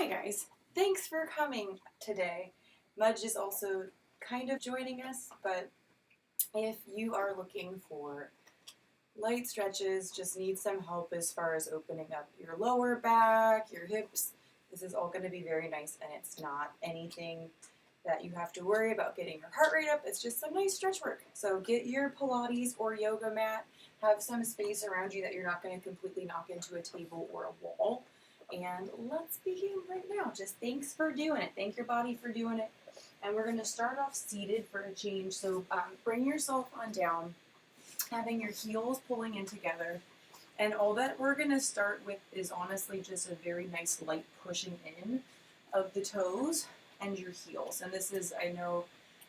Hi guys, thanks for coming today. Mudge is also kind of joining us, but if you are looking for light stretches, just need some help as far as opening up your lower back, your hips, this is all going to be very nice, and it's not anything that you have to worry about getting your heart rate up. It's just some nice stretch work. So get your Pilates or yoga mat, have some space around you that you're not going to completely knock into a table or a wall. And let's begin right now. Just thanks for doing it. Thank your body for doing it. And we're going to start off seated for a change. So bring yourself on down, having your heels pulling in together. And all that we're going to start with is honestly just a very nice light pushing in of the toes and your heels. And this is, I know,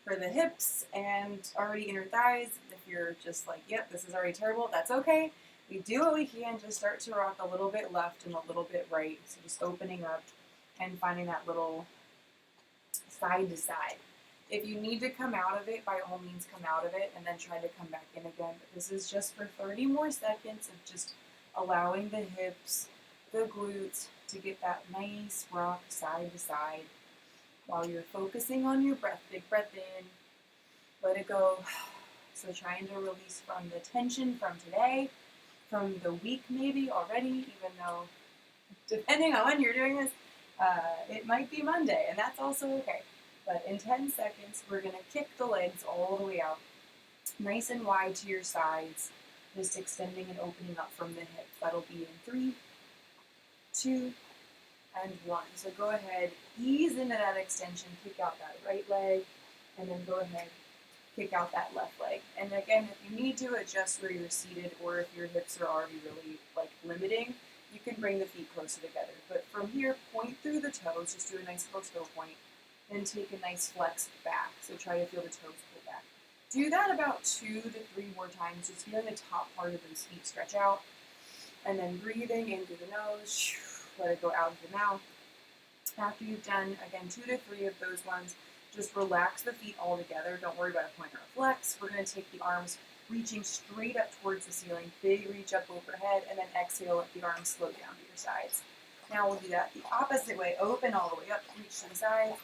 for the hips and already inner thighs. If you're just like, yep, this is already terrible, that's okay. We do what we can, just start to rock a little bit left and a little bit right. So just opening up and finding that little side to side. If you need to come out of it, by all means come out of it and then try to come back in again. But this is just for 30 more seconds of just allowing the hips, the glutes to get that nice rock side to side while you're focusing on your breath. Big breath in, let it go. So trying to release from the tension from today, from the week maybe already, even though depending on when you're doing this, it might be Monday, and that's also okay. But in 10 seconds, we're going to kick the legs all the way out, nice and wide to your sides, just extending and opening up from the hips. That'll be in 3, 2, and 1. So go ahead, ease into that extension, kick out that right leg, and then go ahead, kick out that left leg. And again, if you need to adjust where you're seated or if your hips are already really limiting, you can bring the feet closer together. But from here, point through the toes, just do a nice little toe point, then take a nice flex back. So try to feel the toes pull back. Do that about 2 to 3 more times, just feeling the top part of those feet stretch out. And then breathing in through the nose, let it go out of the mouth. After you've done, again, 2 to 3 of those ones, just relax the feet all together. Don't worry about a point or a flex. We're going to take the arms reaching straight up towards the ceiling. Big reach up overhead, and then exhale, let the arms slow down to your sides. Now we'll do that the opposite way. Open all the way up, reach to the sides,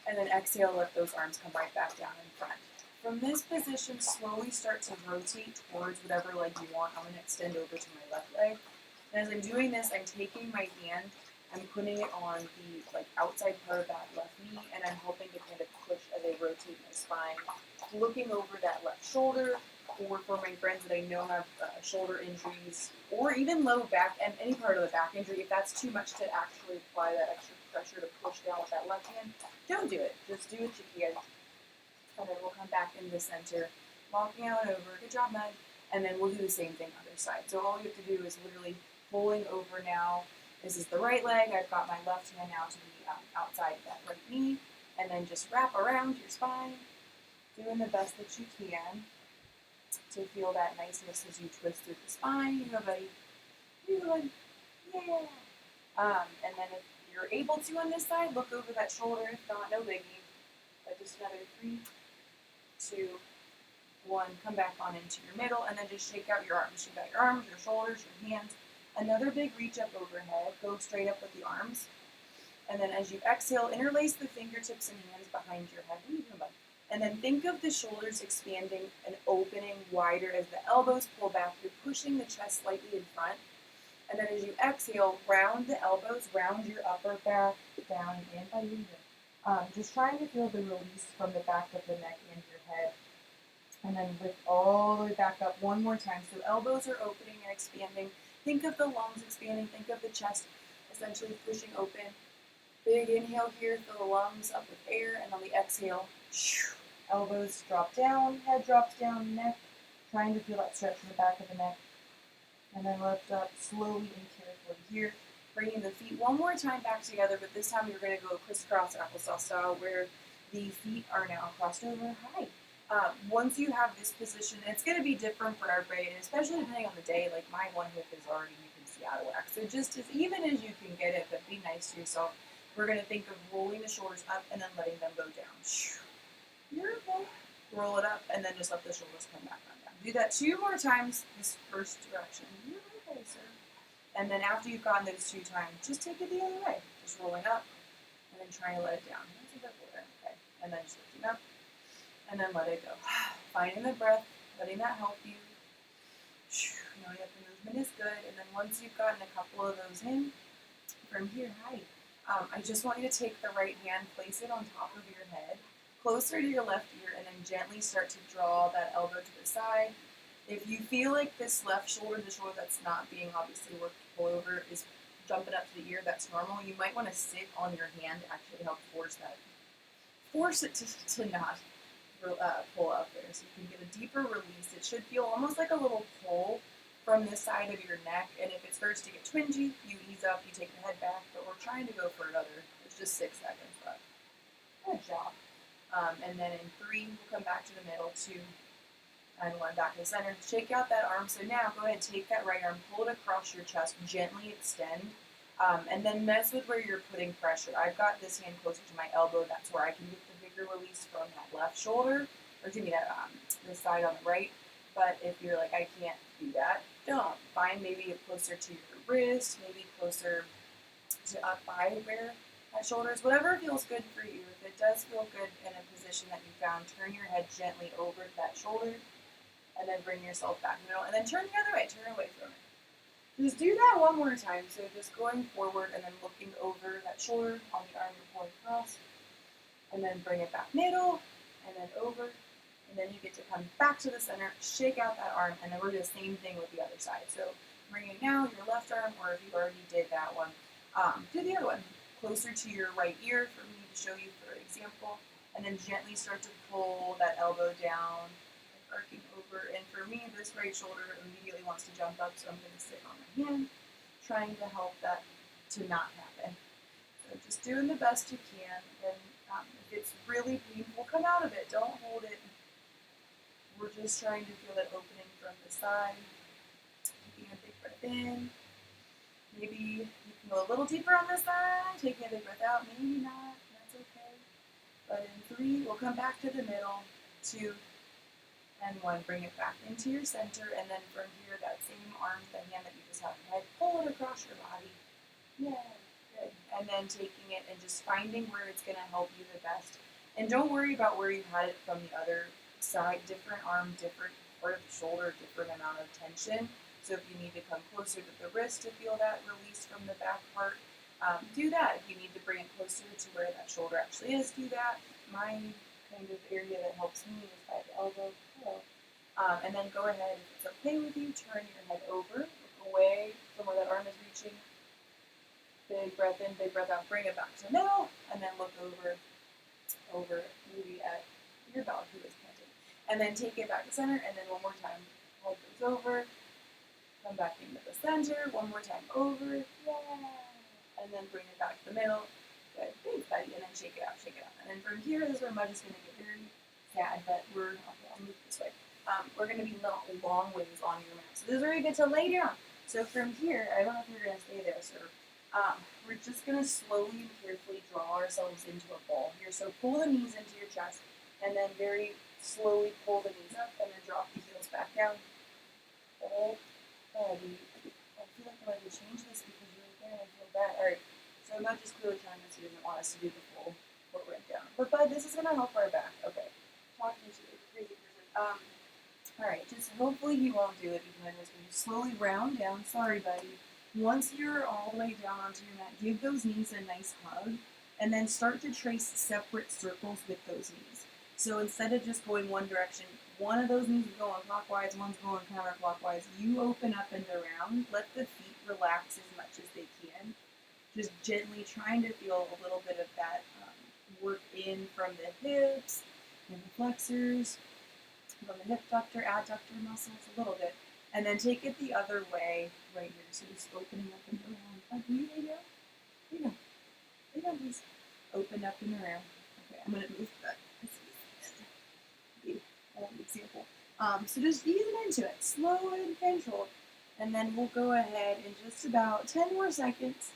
and then exhale, let those arms come right back down in front. From this position, slowly start to rotate towards whatever leg you want. I'm going to extend over to my left leg. And as I'm doing this, I'm taking my hand, I'm putting it on the outside part of that left knee, and I'm helping to kind of push as I rotate my spine, looking over that left shoulder, or for my friends that I know have shoulder injuries, or even low back and any part of the back injury, if that's too much to actually apply that extra pressure to push down with that left hand, don't do it. Just do what you can. And then we'll come back into the center, walking out over. Good job, Mud. And then we'll do the same thing other side. So all you have to do is literally pulling over now. This is the right leg. I've got my left hand now to the outside of that right knee. And then just wrap around your spine, doing the best that you can to feel that niceness as you twist through the spine. You go, buddy. You go, buddy. Yeah. And then if you're able to on this side, look over that shoulder. If not, no biggie. But just another 3, 2, 1. Come back on into your middle, and then just shake out your arms. Shake out your arms, your shoulders, your hands. Another big reach up overhead. Go straight up with the arms. And then as you exhale, interlace the fingertips and hands behind your head. And then think of the shoulders expanding and opening wider as the elbows pull back. You're pushing the chest slightly in front. And then as you exhale, round the elbows, round your upper back, down and in by your hip. Just trying to feel the release from the back of the neck and your head. And then lift all the way back up one more time. So elbows are opening and expanding. Think of the lungs expanding. Think of the chest essentially pushing open. Big inhale here, fill the lungs up with air, and on the exhale, elbows drop down, head drops down, neck, trying to feel that stretch in the back of the neck. And then lift up slowly and carefully here, bringing the feet one more time back together, but this time you're going to go crisscross applesauce style where the feet are now crossed over high. Once you have this position, it's going to be different for everybody, and especially depending on the day, like my one hip is already, you can see, out of whack. So just as even as you can get it, but be nice to yourself. We're going to think of rolling the shoulders up and then letting them go down. Beautiful. Roll it up and then just let the shoulders come back on down. Do that 2 more times this first direction. You're okay, sir. And then after you've gotten those 2 times, just take it the other way. Just roll going up, and then trying to let it down. Okay. And then just lifting up, and then let it go. Finding the breath, letting that help you. Knowing that the movement is good, and then once you've gotten a couple of those in, from here, I just want you to take the right hand, place it on top of your head, closer to your left ear, and then gently start to draw that elbow to the side. If you feel like this left shoulder, the shoulder that's not being obviously worked to pull over, is jumping up to the ear, that's normal. You might want to sit on your hand to actually help force it to not pull up there, so you can get a deeper release. It should feel almost like a little pull from this side of your neck, and if it starts to get twingy, you ease up, you take your head back, but we're trying to go for another, it's just 6 seconds left. Good job. And then in 3, we'll come back to the middle, 2, and 1, back to the center. Shake out that arm, so now go ahead, take that right arm, pull it across your chest, gently extend, and then mess with where you're putting pressure. I've got this hand closer to my elbow, that's where I can get the bigger release from that left shoulder, or give me that this side on the right. But if you're like, I can't do that, don't. Find maybe closer to your wrist, maybe closer to up by where that shoulder is. Whatever feels good for you. If it does feel good in a position that you found, turn your head gently over to that shoulder, and then bring yourself back in the middle, and then turn the other way, turn away from it. Just do that one more time. So just going forward and then looking over that shoulder on the arm you're pulling across, and then bring it back middle, and then over. And then you get to come back to the center, shake out that arm, and then we're doing the same thing with the other side. So bringing now your left arm, or if you already did that one, do the other one. Closer to your right ear for me to show you for example, and then gently start to pull that elbow down, arcing over. And for me, this right shoulder immediately wants to jump up, so I'm going to sit on my hand, trying to help that to not happen. So just doing the best you can, and if it's really painful, come out of it. Don't hold it. We're just trying to feel that opening from the side. Taking a big breath in. Maybe you can go a little deeper on this side. Taking a big breath out. Maybe not. That's okay. But in 3, we'll come back to the middle. 2, and 1. Bring it back into your center. And then from here, that same arm, the hand that you just had in your head, pull it across your body. Yeah, good. And then taking it and just finding where it's going to help you the best. And don't worry about where you had it from the other side, different arm, different part of the shoulder, different amount of tension. So if you need to come closer to the wrist to feel that release from the back part, do that. If you need to bring it closer to where that shoulder actually is, do that. My kind of area that helps me is by the elbow. And then go ahead, if it's okay with you, turn your head over, look away from where that arm is reaching. Big breath in, big breath out, bring it back to the middle, and then look over maybe at your dog who is panting. And then take it back to center, and then one more time, hold those over, come back into the center, one more time over, yeah, and then bring it back to the middle, good, thanks buddy, and then shake it out, and then from here, this is where Mudge is going to get very sad, but I'll move this way. We're going to be long ways on your mat, so this is where you get to lay down. So from here, I don't know if you're going to stay there, sir. We're just going to slowly and carefully draw ourselves into a ball here, so pull the knees into your chest, and then very slowly pull the knees up and then drop the heels back down. Oh, buddy. I feel like I might have to change this because you're right there and I feel bad. Alright, so Mudge is clearly telling us he doesn't want us to do the full foot right down. But bud, this is going to help our back. Okay. Talking to you, crazy person. Alright, just hopefully he won't do it because I'm just going to slowly round down. Sorry, buddy. Once you're all the way down onto your mat, give those knees a nice hug and then start to trace separate circles with those knees. So instead of just going one direction, one of those knees is going clockwise, one's going counterclockwise. You open up and around. Let the feet relax as much as they can. Just gently trying to feel a little bit of that work in from the hips and the flexors, from the hip ductor, adductor muscles, a little bit. And then take it the other way right here. So just opening up and around. Oh, can you lay down? Lay down. Lay down, please. Open up and around. Okay, I'm going to move that. Example. So just ease it into it, slow and controlled, and then we'll go ahead in just about 10 more seconds,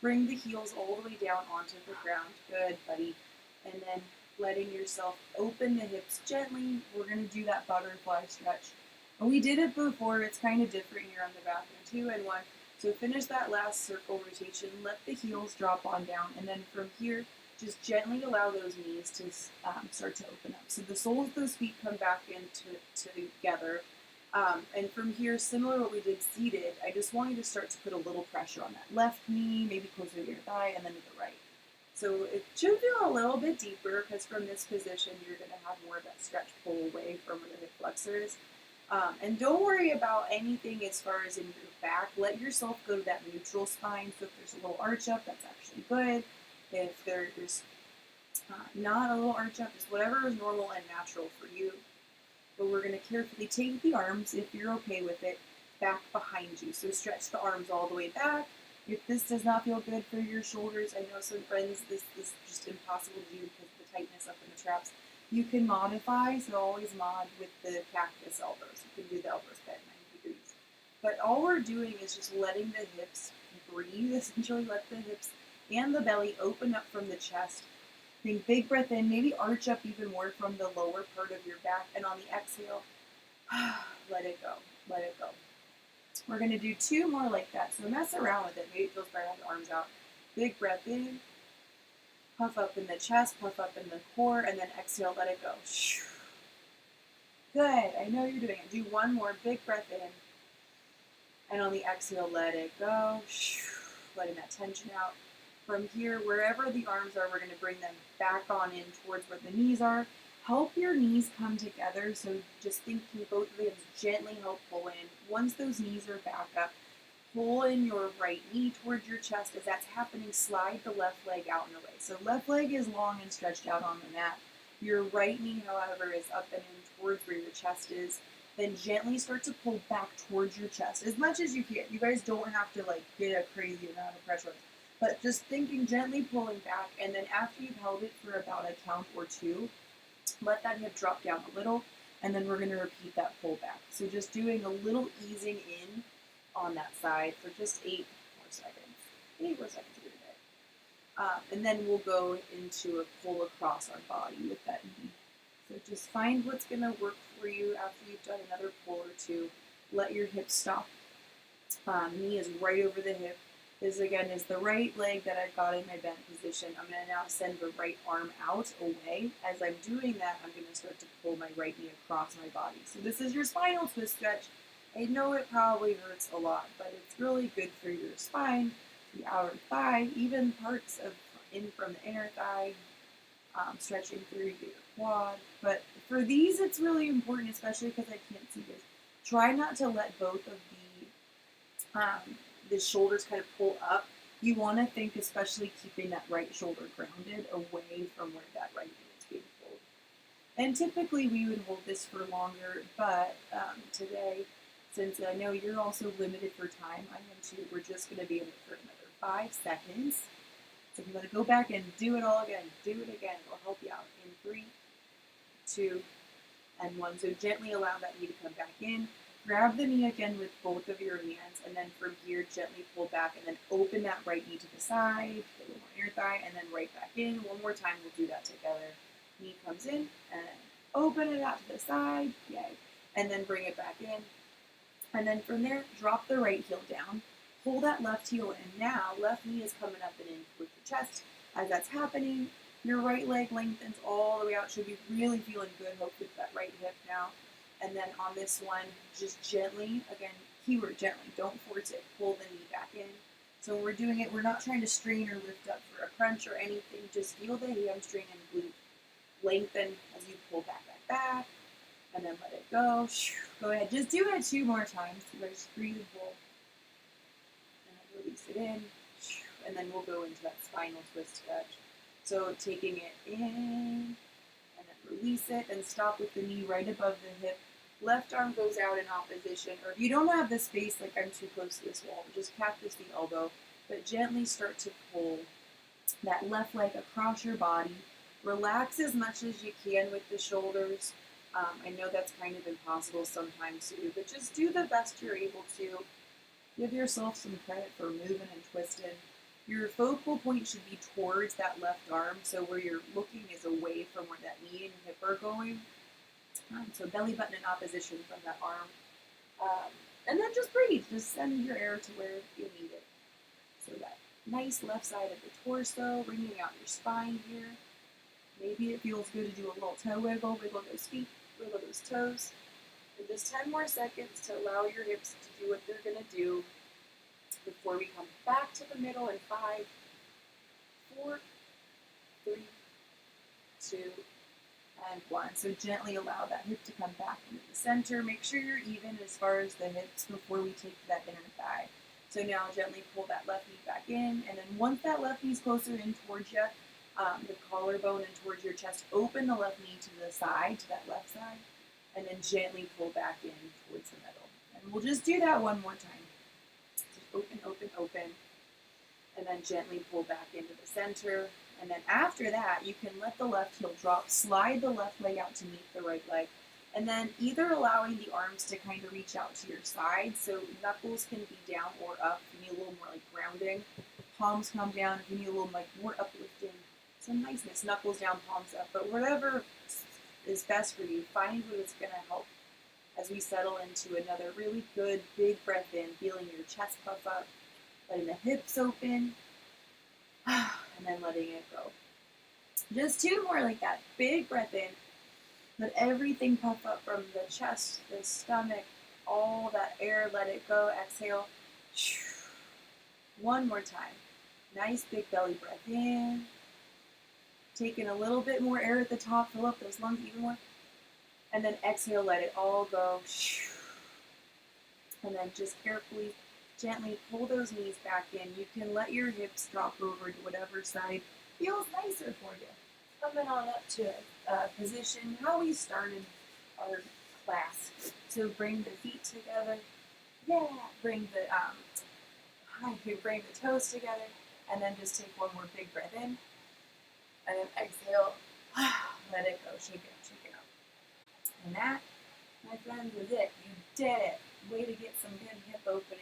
bring the heels all the way down onto the ground. Good, buddy. And then letting yourself open the hips gently. We're going to do that butterfly stretch. And we did it before. It's kind of different here on the bathroom, 2 and 1. So finish that last circle rotation, let the heels drop on down, and then from here, just gently allow those knees to start to open up. So the soles of those feet come back into together. And from here, similar to what we did seated, I just want you to start to put a little pressure on that left knee, maybe closer to your thigh, and then to the right. So it should feel a little bit deeper because from this position, you're going to have more of that stretch pull away from where the hip flexor is. And don't worry about anything as far as in your back. Let yourself go to that neutral spine. So if there's a little arch up, that's actually good. If there's not a little arch up, just whatever is normal and natural for you. But we're going to carefully take the arms, if you're okay with it, back behind you. So stretch the arms all the way back. If this does not feel good for your shoulders, I know some friends, this is just impossible to do because of the tightness up in the traps. You can modify, so always mod with the cactus elbows. You can do the elbows bent 90 degrees. But all we're doing is just letting the hips breathe, essentially let the hips and the belly open up from the chest. Think big breath in, maybe arch up even more from the lower part of your back, and on the exhale, let it go, let it go. We're going to do 2 more like that, so mess around with it. Maybe it feels better to have the arms out. Big breath in, puff up in the chest, puff up in the core, and then exhale, let it go. Good, I know you're doing it. Do 1 more, big breath in, and on the exhale, let it go. Letting that tension out. From here, wherever the arms are, we're going to bring them back on in towards where the knees are. Help your knees come together, so just thinking both of the hands gently help pull in. Once those knees are back up, pull in your right knee towards your chest. As that's happening, slide the left leg out and away. So left leg is long and stretched out on the mat. Your right knee, however, is up and in towards where your chest is. Then gently start to pull back towards your chest as much as you can. You guys don't have to get a crazy amount of pressure, but just thinking gently pulling back, and then after you've held it for about a count or 2, let that hip drop down a little, and then we're going to repeat that pull back. So just doing a little easing in on that side for just 8 more seconds. 8 more seconds here today. And then we'll go into a pull across our body with that knee. So just find what's going to work for you after you've done another pull or 2. Let your hips stop. Knee is right over the hip. This again is the right leg that I've got in my bent position. I'm going to now send the right arm out away. As I'm doing that, I'm going to start to pull my right knee across my body. So this is your spinal twist stretch. I know it probably hurts a lot, but it's really good for your spine, the outer thigh, even parts of from the inner thigh, stretching through your quad. But for these, it's really important, especially because I can't see this. Try not to let both of the shoulders kind of pull up. You want to think, especially keeping that right shoulder grounded away from where that right knee is being pulled. And typically we would hold this for longer, but today, since I know you're also limited for time, I am too, we're just going to be in it for another 5 seconds. So if you want to go back and do it all again, do it again. It'll help you out in 3, 2, and 1. So gently allow that knee to come back in. Grab the knee again with both of your hands, and then from here, gently pull back, and then open that right knee to the side, a little more inner thigh, and then right back in. 1 more time, we'll do that together. Knee comes in, and open it out to the side, yay, and then bring it back in. And then from there, drop the right heel down, pull that left heel in. Now, left knee is coming up and in with your chest. As that's happening, your right leg lengthens all the way out. Should be really feeling good, hopefully, with that right hip now. And then on this one, just gently, again, keyword gently, don't force it, pull the knee back in. So when we're doing it, we're not trying to strain or lift up for a crunch or anything, just feel the hamstring and glute lengthen as you pull back, and then let it go. Go ahead, just do it 2 more times. So just breathe and pull, and then release it in, and then we'll go into that spinal twist stretch. So taking it in, and then release it, and stop with the knee right above the hip. Left arm goes out in opposition, or if you don't have the space, like I'm too close to this wall, just cactus the elbow, but gently start to pull that left leg across your body. Relax as much as you can with the shoulders. I know that's kind of impossible sometimes too, but just do the best you're able to. Give yourself some credit for moving and twisting. Your focal point should be towards that left arm, so where you're looking is away from where that knee and hip are going. So belly button in opposition from that arm. And then just breathe. Just send your air to where you need it. So that nice left side of the torso, bringing out your spine here. Maybe it feels good to do a little toe wiggle, wiggle those feet, wiggle those toes. And just 10 more seconds to allow your hips to do what they're going to do before we come back to the middle in 5, 4, 3, 2, and 1. So gently allow that hip to come back into the center. Make sure you're even as far as the hips before we take to that inner thigh. So now gently pull that left knee back in, and then once that left knee is closer in towards you, the collarbone and towards your chest, open the left knee to the side, to that left side, and then gently pull back in towards the middle. And we'll just do that one more time. Just open, open, open, and then gently pull back into the center. And then after that, you can let the left heel drop, slide the left leg out to meet the right leg, and then either allowing the arms to kind of reach out to your side, so knuckles can be down or up if you need a little more like grounding. Palms come down if you need a little like more uplifting. Some niceness, knuckles down, palms up, but whatever is best for you, find what is going to help as we settle into another really good big breath in, feeling your chest puff up, letting the hips open, and then letting it go. Just 2 more like that. Big breath in. Let everything puff up from the chest, the stomach, all that air, let it go. Exhale. 1 more time. Nice big belly breath in. Taking a little bit more air at the top, fill up those lungs even more. And then exhale, let it all go. And then just carefully, gently pull those knees back in. You can let your hips drop over to whatever side feels nicer for you. Coming on up to position, how we started our class. So bring the feet together. Yeah, bring the bring the toes together, and then just take 1 more big breath in, and then exhale. Let it go. Shake it up, shake it up. And that, my friends, was it. You did it. Way to get some good hip opening.